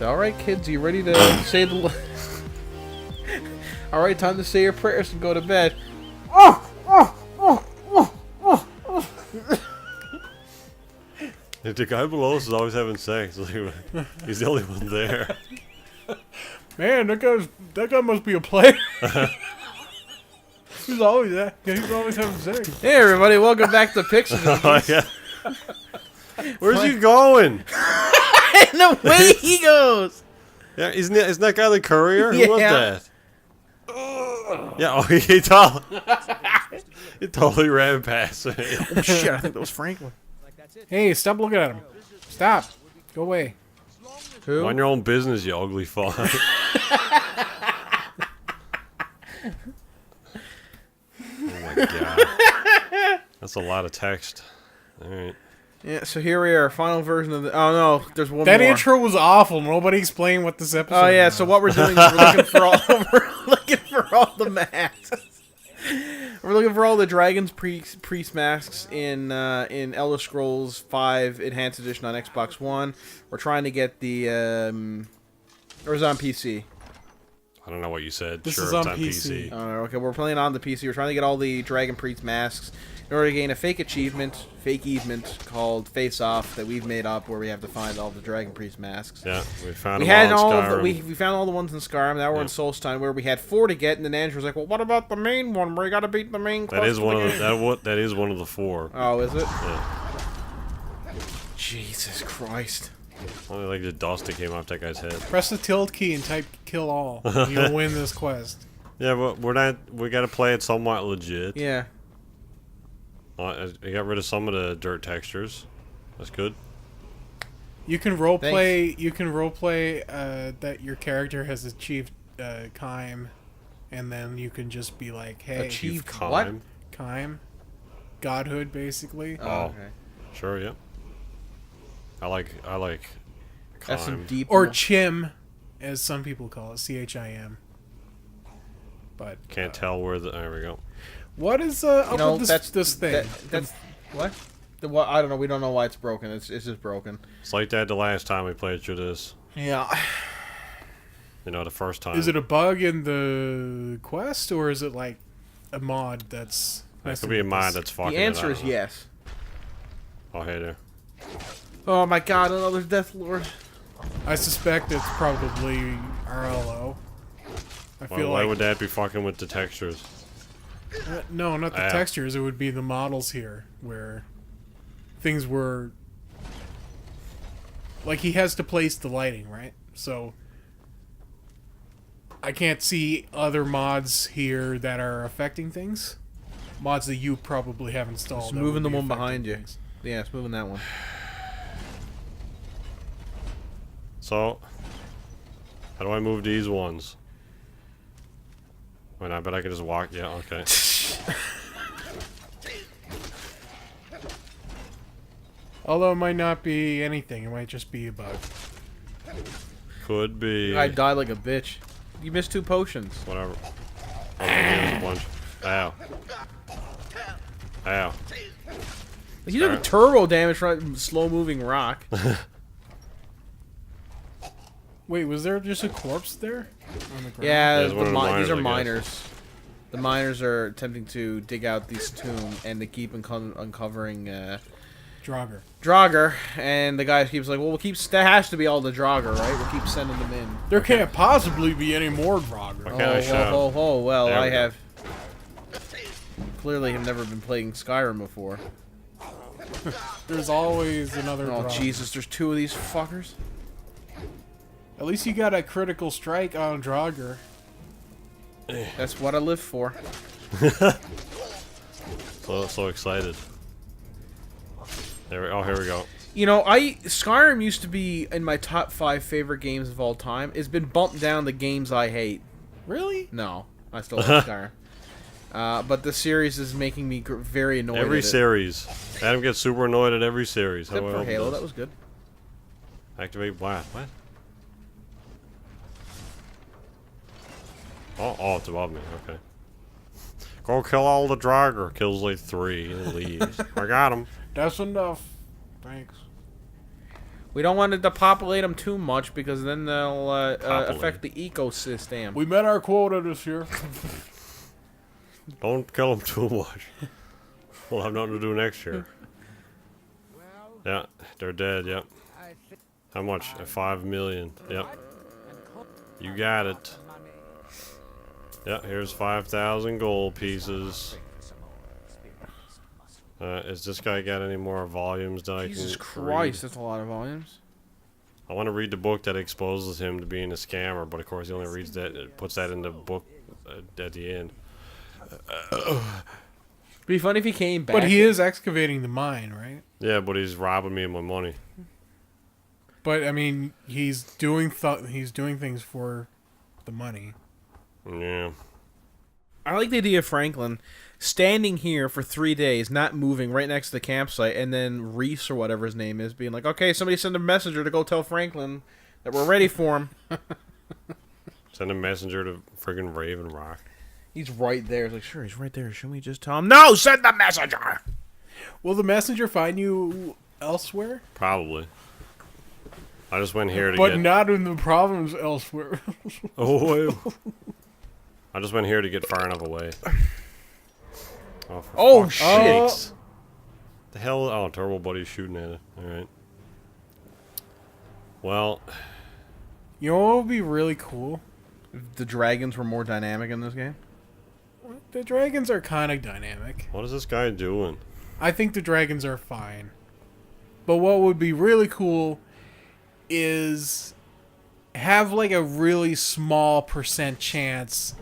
Alright, kids, you ready to say the... Alright, time to say your prayers and go to bed. The guy below us is always having sex. He's the only one there. Man, that guy must be a player. He's always having sex. Hey everybody, welcome back to PixelJunkies. Oh, yeah. Where's he going? And the way he goes! Yeah, isn't that guy the courier? Yeah. Who was that? Yeah, oh, he totally ran past me. Oh shit, I think that was Franklin. Hey, stop looking at him. Stop. Go away. Who? Mind your own business, you ugly fuck. Oh my god. That's a lot of text. Alright. Yeah, so here we are, final version of the... Oh no, there's one That more. intro was awful. Nobody explained what this episode Oh yeah, was. so what we're doing is we're looking for all the masks. We're looking for all the Dragon's Priest masks in Elder Scrolls 5 Enhanced Edition on Xbox One. We're trying to get the or is it on PC? I don't know what you said. This sure, is it's on PC. Okay, we're playing on the PC. We're trying to get all the Dragon Priest masks in order to gain a fake achievement called Face Off that we've made up, where we have to find all the Dragon Priest masks. Yeah, we found We them had all in all of the, Skyrim. we found all the ones in Skyrim. Now we're in Solstein, where we had 4 to get, and then Andrew was like, "Well, what about the main one where you got to beat the main?" That is one of the that is one of the 4. Oh, is it? Yeah. Jesus Christ! Only like the dust that came off that guy's head. Press the tilde key and type kill all. You'll win this quest. Yeah, but we're not. We got to play it somewhat legit. Yeah. I got rid of some of the dirt textures. That's good. You can roleplay. You can roleplay that your character has achieved Kaim, and then you can just be like, "Hey, Achieved Kaim. what? Kaim, godhood, basically." Oh, okay. Sure, yeah. I like That's some Kaim. deep. Or Chim, as some people call it, CHIM. But Can't tell where the. There we go. what is up know, with that's this thing? That's what? What? I don't know. We don't know why it's broken. It's just broken. It's like that the last time we played through this. Yeah. You know, the first time. Is it a bug in the quest, or is it like a mod that's? That could be a mod that's fucking. The answer it, I is don't know. yes. Oh, hey there. Oh my God! Another Death Lord. I suspect it's probably RLO. I feel Why like would that be fucking with the textures? no, not the Yeah. textures. It would be the models here, where things were like he has to place the lighting, right? So I can't see other mods here that are affecting things. Mods that you probably have installed. It's that moving would the be one affecting behind you. things. Yeah, it's moving that one. So, how do I move these ones? Wait, I bet I could just walk. Yeah, okay. Although it might not be anything, it might just be a bug. Could be. I died like a bitch. You missed 2 potions. Whatever. Oh, there's a bunch. Ow. Ow. You took a turbo damage from slow-moving rock. Wait, was there just a corpse there? On the ground? Yeah, There's one of the these are miners, I guess. miners. The miners are attempting to dig out this tomb, and they keep uncovering Draugr. Draugr, and the guy keeps like, well, that has to be all the Draugr, right? We'll keep sending them in. There can't possibly be any more Draugr. Okay, I shout. Well, There we I go. have clearly have never been playing Skyrim before. There's always another Oh, Draugr. Jesus, there's 2 of these fuckers? At least you got a critical strike on Draugr. That's what I live for. So excited. Here we go. You know, Skyrim used to be in my top 5 favorite games of all time. It's been bumped down to games I hate. Really? No, I still like Skyrim. But the series is making me very annoyed. Every at it. series. Adam gets super annoyed at every series. Except How do I for open Halo, this? that was good. Activate what? What? Oh, it's above me. Okay. Go kill all the Draugr. Kills like 3 and leaves. I got him. That's enough. Thanks. We don't want to depopulate them too much because then they'll affect the ecosystem. We met our quota this year. Don't kill them too much. We'll have nothing to do next year. Yeah, they're dead, yep. How much? 5 million. Yep. You got it. Yep, here's 5,000 gold pieces. Has this guy got any more volumes that Jesus I can Christ, read? that's a lot of volumes. I want to read the book that exposes him to being a scammer, but of course he only reads that, puts that in the book at the end. It'd be funny if he came back. But he is excavating the mine, right? Yeah, but he's robbing me of my money. But I mean, he's doing things for the money. Yeah. I like the idea of Franklin standing here for 3 days, not moving, right next to the campsite, and then Reese or whatever his name is being like, okay, somebody send a messenger to go tell Franklin that we're ready for him. Send a messenger to friggin' Raven Rock. He's right there. He's like, sure, he's right there. Shouldn't we just tell him? No, send the messenger! Will the messenger find you elsewhere? Probably. I just went here to But get... not in the province elsewhere. Oh, I just went here to get far enough away. Oh, Oh, fuck's shit. sakes. The hell? Oh, Turbo Buddy's shooting at it. Alright. Well, You know what would be really cool? If the dragons were more dynamic in this game. The dragons are kind of dynamic. what is this guy doing? I think the dragons are fine. But what would be really cool is have like a really small % chance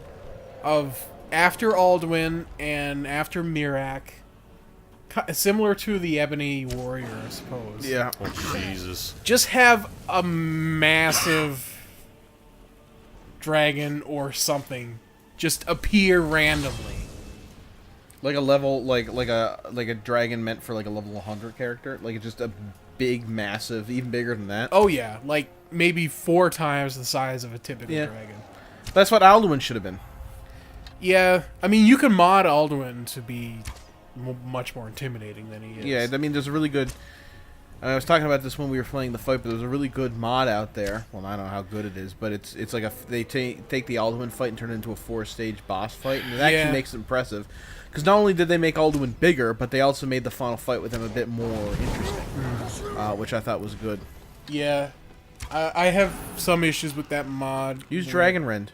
of after Alduin and after Mirac, similar to the Ebony Warrior, I suppose. Yeah. Oh, Jesus. Just have a massive dragon or something just appear randomly. Like a level, like a dragon meant for like a level 100 character. Like it's just a big, massive, even bigger than that. Oh yeah, like maybe 4 times the size of a typical dragon. That's what Alduin should have been. Yeah, I mean, you can mod Alduin to be much more intimidating than he is. Yeah, I mean, there's a really good... I was talking about this when we were playing the fight, but there's a really good mod out there. Well, I don't know how good it is, but it's like they take the Alduin fight and turn it into a 4-stage boss fight, and it actually makes it impressive. Because not only did they make Alduin bigger, but they also made the final fight with him a bit more interesting, which I thought was good. Yeah, I have some issues with that mod. Use Dragon Rend.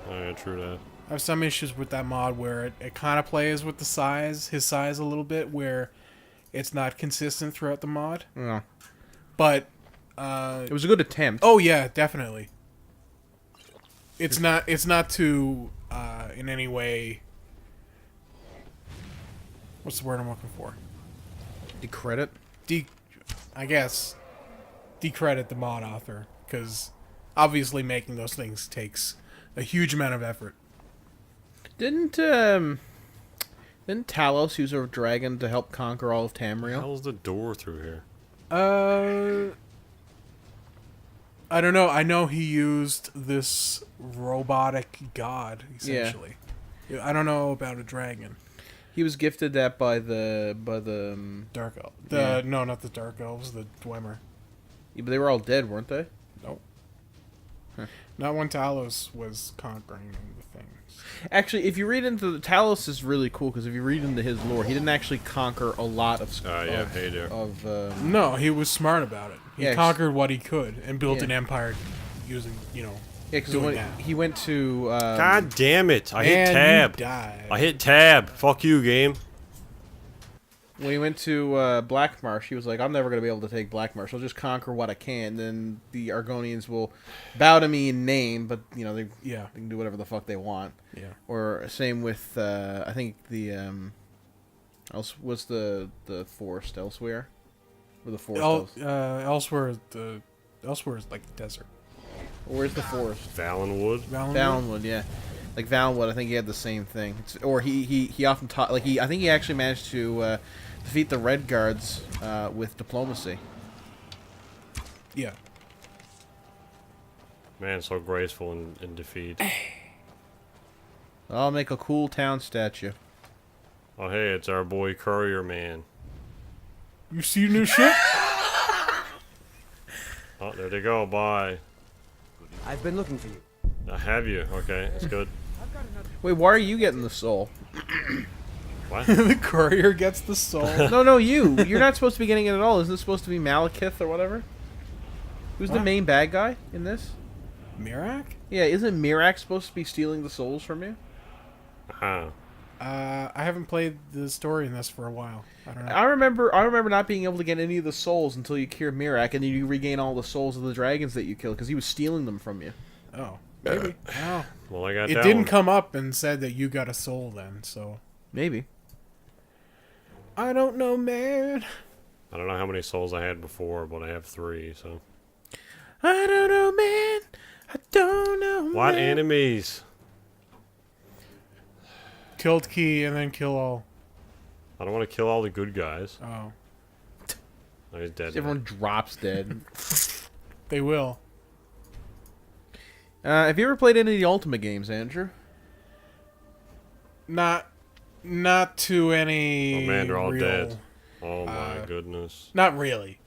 Oh, yeah, true that. I have some issues with that mod where it kind of plays with his size a little bit, where it's not consistent throughout the mod. Yeah. But It was a good attempt. oh yeah, definitely. It's not to in any way. What's the word I'm looking for? Decredit? I guess decredit the mod author, because obviously making those things takes a huge amount of effort. Didn't Talos use a dragon to help conquer all of Tamriel? How's the door through here? I don't know. I know he used this robotic god, essentially. Yeah. I don't know about a dragon. He was gifted that by the Dark elf. Yeah. No, not the dark elves. The Dwemer. Yeah, but they were all dead, weren't they? Nope. Huh. Not when Talos was conquering the things. Actually, if you read into the Talos is really cool because if you read into his lore, he didn't actually conquer a lot of Yeah, hey there. No, he was smart about it. He Yeah, conquered what he could and built Yeah. an empire using, yeah, because doing that. he went to God damn it! I hit And tab. you died. I hit tab. Fuck you, game. when he went to Black Marsh, he was like, I'm never going to be able to take Black Marsh. I'll just conquer what I can. Then the Argonians will bow to me in name, but they can do whatever the fuck they want. Yeah. Or same with I think the what's the forest elsewhere? Or the forest Elsewhere is like the desert. Where's the forest? Valenwood. Valenwood, yeah. Like Valenwood, I think he had the same thing. Or he often taught, I think he actually managed to defeat the Red Guards with diplomacy. Yeah. Man, so graceful in defeat. I'll make a cool town statue. Oh hey, it's our boy Courier Man. You see new shit? Oh, there they go. Bye. I've been looking for you. Have you? Okay, that's good. Wait, why are you getting the soul? What? The courier gets the soul. No, you. You're not supposed to be getting it at all. Isn't this supposed to be Malekith or whatever? Who's the What? main bad guy in this? Mirak? Yeah, isn't Mirak supposed to be stealing the souls from you? Ah. I haven't played the story in this for a while. I don't know. I remember not being able to get any of the souls until you cure Mirak, and then you regain all the souls of the dragons that you killed because he was stealing them from you. Oh, maybe. Oh. Well, I got It that didn't one. come up and said that you got a soul then, so. Maybe. I don't know, man. I don't know how many souls I had before, but I have 3, so. I don't know, man. I don't know, What man. enemies? Killed key and then kill all. I don't want to kill all the good guys. Oh. Oh, he's dead. now. Everyone drops dead. They will. Have you ever played any of the Ultimate games, Andrew? Not to any. Oh man, they're all real, dead. Oh my goodness. Not really.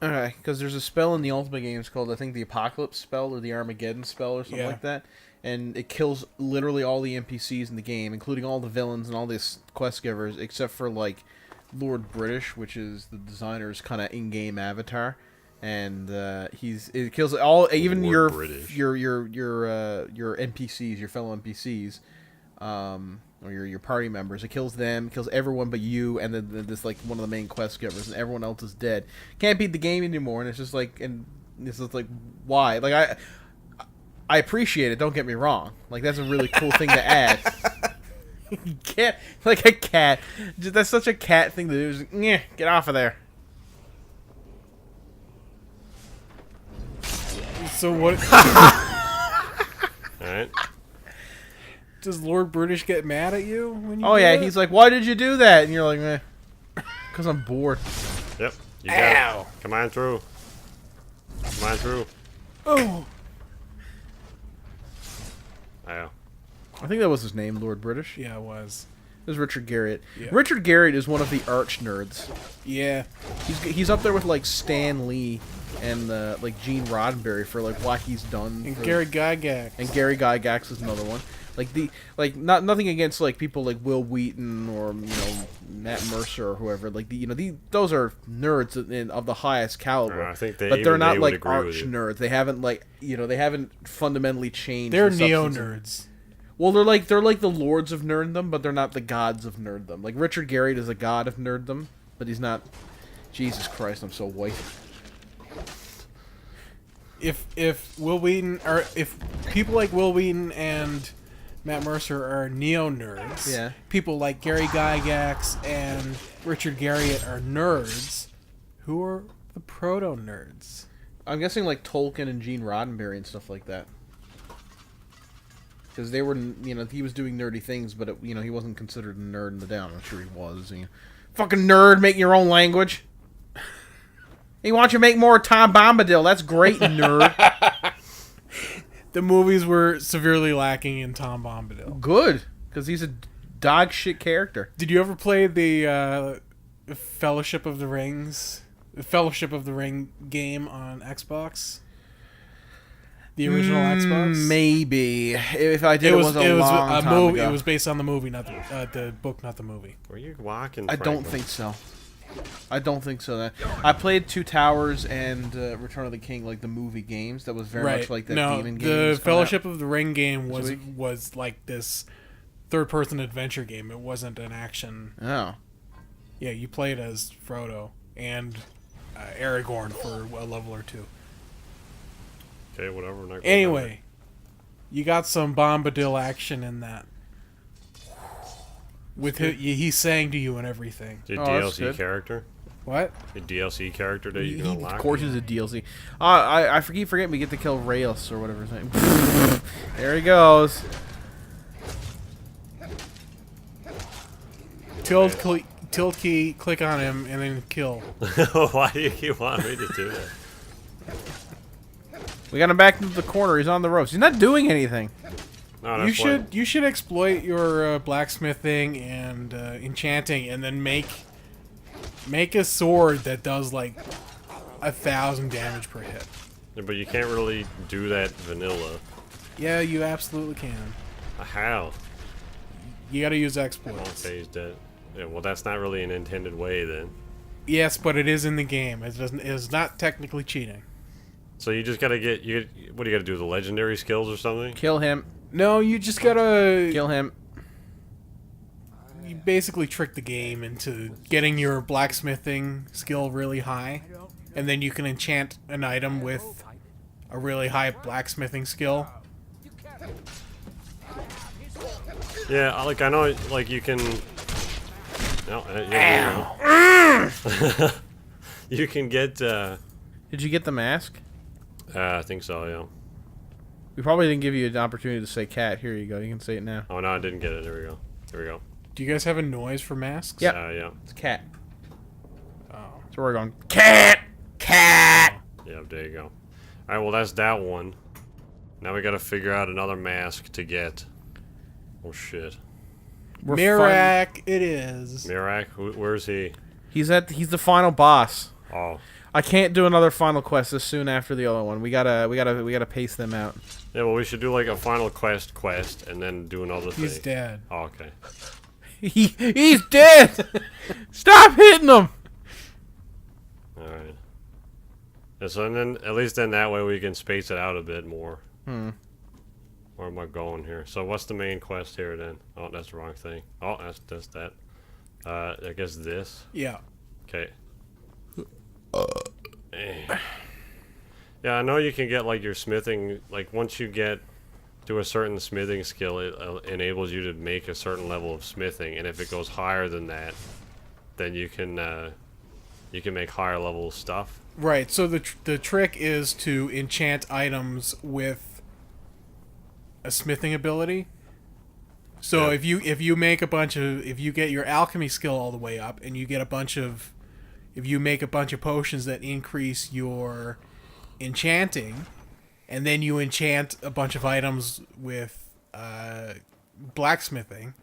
Okay, because there's a spell in the Ultimate games called, I think, the Apocalypse spell or the Armageddon spell or something Yeah. like that. And it kills literally all the NPCs in the game, including all the villains and all these quest givers, except for, like, Lord British, which is the designer's kind of in-game avatar. And it kills all, even Lord your British. your NPCs, your fellow NPCs, or your party members. It kills them, kills everyone but you, and then this like one of the main quest givers, and everyone else is dead. Can't beat the game anymore, and it's just like, why? Like I appreciate it. Don't get me wrong. Like that's a really cool thing to add. You can't like a cat. That's such a cat thing to do. Just, yeah, get off of there. So what? Alright. Does Lord British get mad at you when you? Oh do yeah, it? he's like, why did you do that? And you're like, eh, because I'm bored. Yep. You got Ow. it. Come on through. Come on through. Oh. Ow. I think that was his name, Lord British. Yeah, it was. It was Richard Garriott. Yeah. Richard Garriott is one of the arch nerds. Yeah. He's up there with like Stan Lee and like Gene Roddenberry for like what he's done. And for- Gary Gygax. and Gary Gygax is another one. Nothing against like people like Will Wheaton or Matt Mercer or whoever. Like those are nerds of the highest caliber. I think but they're even not they would like agree with arch you. nerds. They haven't they haven't fundamentally changed. They're the neo substance of- nerds. Well, they're like the lords of nerddom, but they're not the gods of nerddom. Like Richard Garriott is a god of nerddom, but he's not. Jesus Christ, I'm so white. If Will Wheaton or if people like Will Wheaton and Matt Mercer are neo nerds, Yeah. people like Gary Gygax and Richard Garriott are nerds. Who are the proto nerds? I'm guessing like Tolkien and Gene Roddenberry and stuff like that. Because they were, he was doing nerdy things, but he wasn't considered a nerd in the day. I'm not sure he was. Fucking nerd, make your own language. Hey, why don't you make more Tom Bombadil? That's great, nerd. The movies were severely lacking in Tom Bombadil. Good, because he's a dog shit character. Did you ever play the Fellowship of the Ring game on Xbox? The original Xbox? Maybe. If I did, it was a long time movie. ago. It was based on the movie, not the book, not the movie. Where are you walking, I don't think so. I don't think so. I played Two Towers and Return of the King, like the movie games. That was very much like that demon game. The Fellowship of the Ring game was like this third-person adventure game. It wasn't an action. Oh. Yeah, you played as Frodo and Aragorn for a level or two. Okay, whatever. Not going Anyway, you got some Bombadil action in that. With he's saying to you and everything. Your that's DLC good. character? What? Your DLC character that you can unlock? Of course, he's a DLC. I forget we get to kill Rails or whatever his name. There he goes. Tilt key, click on him, and then kill. Why do you keep wanting me to do that? We got him back into the corner. He's on the ropes. He's not doing anything. No, that's You should exploit your blacksmithing and enchanting, and then make a sword that does like 1,000 damage per hit. Yeah, but you can't really do that vanilla. Yeah, you absolutely can. How? You gotta use exploits. Okay, he's dead. Yeah, well, that's not really an intended way then. Yes, but it is in the game. It doesn't. It is not technically cheating. So you just gotta get what do you gotta do? The legendary skills or something? Kill him. No, you just gotta. Kill him. You basically trick the game into getting your blacksmithing skill really high, and then you can enchant an item with a really high blacksmithing skill. Yeah, I know, like you can. No, yeah, you can get. Did you get the mask? I think so. Yeah. We probably didn't give you an opportunity to say cat. Here you go. You can say it now. Oh no, I didn't get it. There we go. Here we go. Do you guys have a noise for masks? Yep. Yeah. It's cat. Oh. So we're going cat, cat. Yeah, there you go. All right, well that's that one. Now we gotta figure out another mask to get. Oh shit. Mirak, it is. Mirak, where's he? He's the final boss. Oh. I can't do another final quest this soon after the other one. We gotta pace them out. Yeah, well we should do like a final quest and then do another thing. He's dead. Oh, okay. He's dead. Stop hitting him. All right. Yeah, so and then at least then that way we can space it out a bit more. Where am I going here? So what's the main quest here then? Oh, that's the wrong thing. Oh, that's that. I guess this. Yeah. Okay. Yeah, I know you can get like your smithing. Like once you get to a certain smithing skill, it enables you to make a certain level of smithing, and if it goes higher than that, then you can make higher level stuff. Right. So the trick is to enchant items with a smithing ability. So Yeah. if you make a bunch of if you get your alchemy skill all the way up and you get a bunch of if you make a bunch of potions that increase your enchanting, and then you enchant a bunch of items with blacksmithing,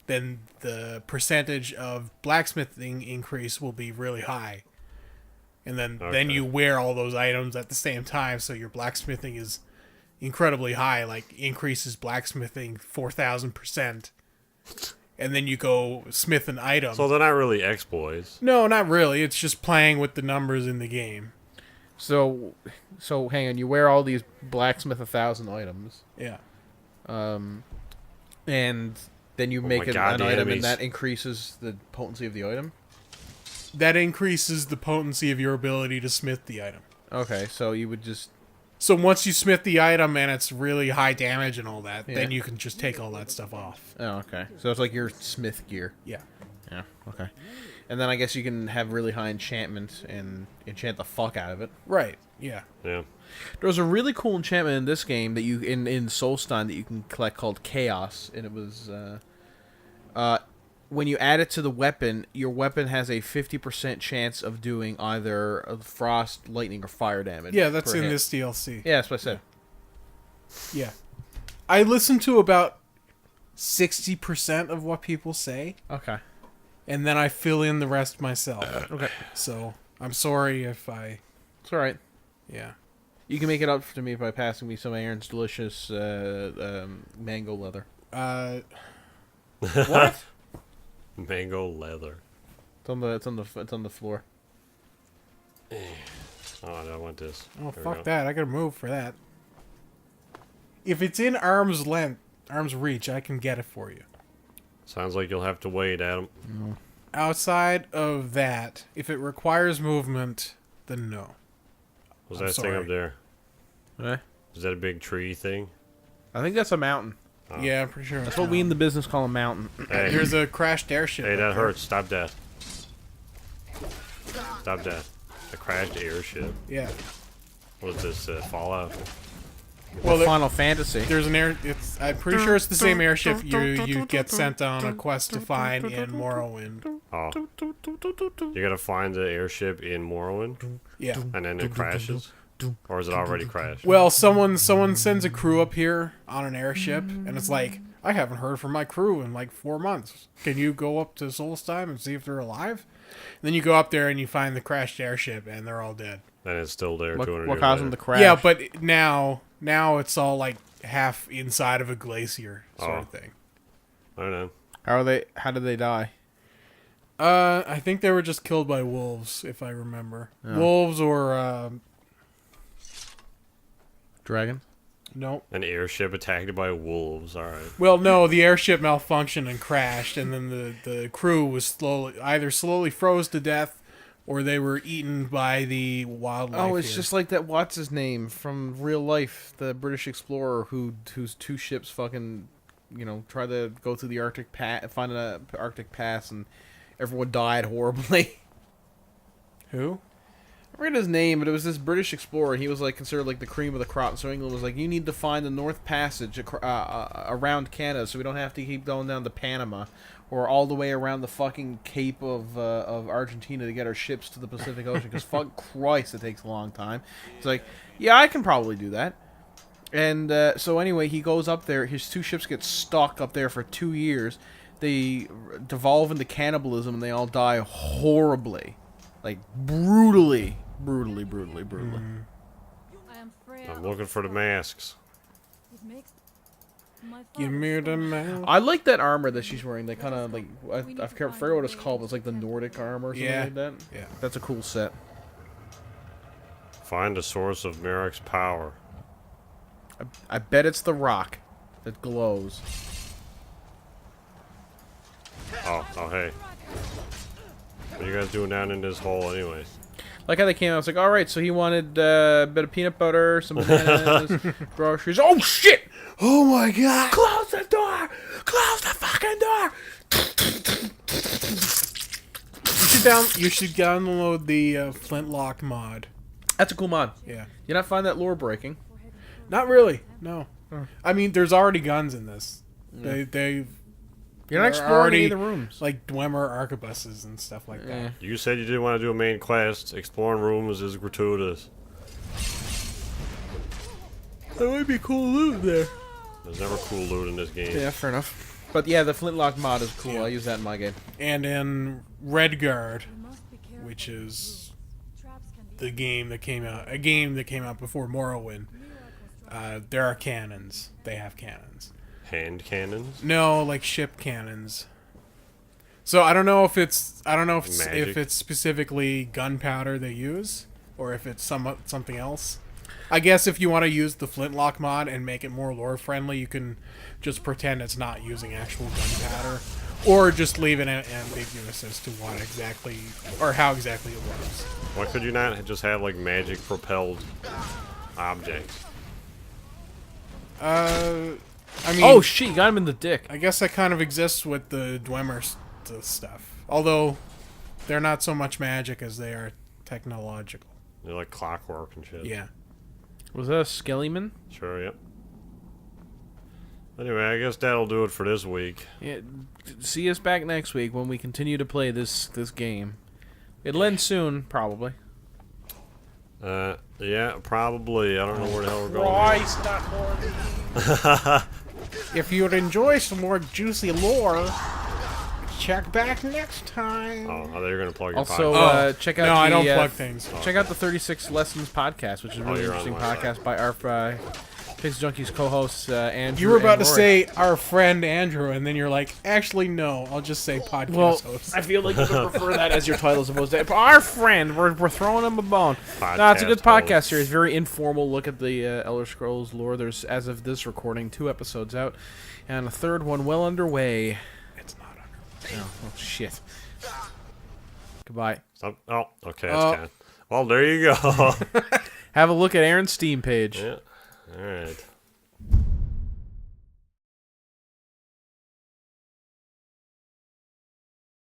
then the percentage of blacksmithing increase will be really high. And then Okay. you wear all those items at the same time, so your blacksmithing is incredibly high, like increases blacksmithing 4,000%. And then you go smith an item. So they're not really exploits. No, not really. It's just playing with the numbers in the game. So hang on. You wear all these blacksmith 1,000 items. Yeah. And then you Oh make my God, an the item, enemies. and that increases the potency of the item. That increases the potency of your ability to smith the item. Okay, so you would just So once you smith the item and it's really high damage and all that, Yeah. then you can just take all that stuff off. okay. So it's like your smith gear. Yeah. Yeah. Okay. And then I guess you can have really high enchantment and enchant the fuck out of it. Right. Yeah. Yeah. There was a really cool enchantment in this game that you in Soulstein that you can collect called Chaos, and it was when you add it to the weapon, your weapon has a 50% chance of doing either frost, lightning, or fire damage. Yeah, that's per in hit. this DLC. Yeah, that's what I said. Yeah. I listen to about 60% of what people say, Okay. and then I fill in the rest myself. Okay. So I'm sorry if I... It's all right. Yeah. You can make it up to me by passing me some of Aaron's delicious mango leather. What? Mango leather. It's on the floor. Oh, I want this. Oh, There we fuck go. that. I gotta move for that. If it's in arm's reach, I can get it for you. Sounds like you'll have to wait, Adam. Outside of that, if it requires movement, then no. What's I'm that thing sorry. up there? Eh? Is that a big tree thing? I think that's a mountain. Oh. Yeah, I'm pretty sure. That's what we in the business call a mountain. Hey, Here's a crashed airship. hey, up that there. hurts. Stop that. Stop that. A crashed airship. Yeah. What is this? Fallout? Well, Final Fantasy. there's an air. I'm pretty sure it's the same airship you get sent on a quest to find in Morrowind. Oh. You gotta find the airship in Morrowind, Yeah. and then it crashes? Or is it already crashed? Well, someone sends a crew up here on an airship, and it's like, I haven't heard from my crew in like 4 months. Can you go up to Solstheim and see if they're alive? Then you go up there and you find the crashed airship, and they're all dead. And it's still there. What 200 caused years them later. to crash? Yeah, but now it's all like half inside of a glacier sort of thing. I don't know. How did they die? I think they were just killed by wolves, if I remember. Yeah. Wolves or Dragon? no. An airship attacked by wolves. All right. Well, no, the airship malfunctioned and crashed, and then the crew was slowly froze to death, or they were eaten by the wildlife. Oh, it's here. just like that. What's his name from real life? The British explorer whose two ships fucking, tried to go through the Arctic find an Arctic pass, and everyone died horribly. Who? I forget his name, but it was this British explorer. He was like considered like the cream of the crop. So England was like, you need to find the North Passage around Canada, so we don't have to keep going down to Panama or all the way around the fucking Cape of Argentina to get our ships to the Pacific Ocean. Because fuck Christ, it takes a long time. He's like, yeah, I can probably do that. And so anyway, he goes up there. His two ships get stuck up there for 2 years. They devolve into cannibalism, and they all die horribly. Like, brutally. Mm. I'm looking for the masks. Give me the man. I like that armor that she's wearing. They kind of, like, I forget what it's called, but it's like the Nordic armor or something like that. Yeah. That's a cool set. Find the source of Merrick's power. I bet it's the rock that glows. Oh, hey. What are you guys doing down in this hole anyways? Like how they came out, I was like, alright, so he wanted a bit of peanut butter, some bananas, groceries. Oh, shit! Oh my god! Close the door! Close the fucking door! You should download the Flintlock mod. That's a cool mod. Yeah. You not find that lore breaking? Not really. No. I mean, there's already guns in this. They You're not exploring already, any of the rooms. like Dwemer arquebuses and stuff like that. You said you didn't want to do a main quest. Exploring rooms is gratuitous. There might be cool loot there. There's never cool loot in this game. Yeah, fair enough. But yeah, the Flintlock mod is cool. Yeah. I use that in my game. And in Redguard, which is the game that came out before Morrowind, there are cannons. They have cannons. Hand cannons? No, like ship cannons. So I don't know if it's Magic. if it's specifically gunpowder they use or if it's something else. I guess if you want to use the Flintlock mod and make it more lore friendly, you can just pretend it's not using actual gunpowder, or just leave it ambiguous as to what exactly or how exactly it works. Why could you not just have like magic propelled objects? I mean, Oh shit, you got him in the dick. I guess that kind of exists with the Dwemer stuff, although they're not so much magic as they are technological. They're like clockwork and shit. Yeah. Was that a Skellyman? Sure, yep. Anyway, I guess that'll do it for this week. Yeah, see us back next week when we continue to play this game. It'll end soon, probably. Yeah, probably. I don't know where the hell we're going. Christ, not more. If you'd enjoy some more juicy lore, check back next time. Oh, I thought you were gonna plug your Also, podcast. check out No, the, I don't plug things. Check out the 36 Lessons podcast, which is a really you're on interesting my podcast by our PixelJunkies co-hosts Andrew. You were about and to Rory. say our friend Andrew, and then you're like, actually, no, I'll just say podcast Well, host. I feel like you would prefer that as your title as opposed to our friend. We're throwing him a bone. No, it's a good Podcast podcast host. series. Very informal look at the Elder Scrolls lore. There's, as of this recording, 2 episodes out, and a third one well underway. It's not under. Oh shit. Goodbye. Oh, okay, that's kind. Well, there you go. Have a look at Aaron's Steam page. Yeah. All right.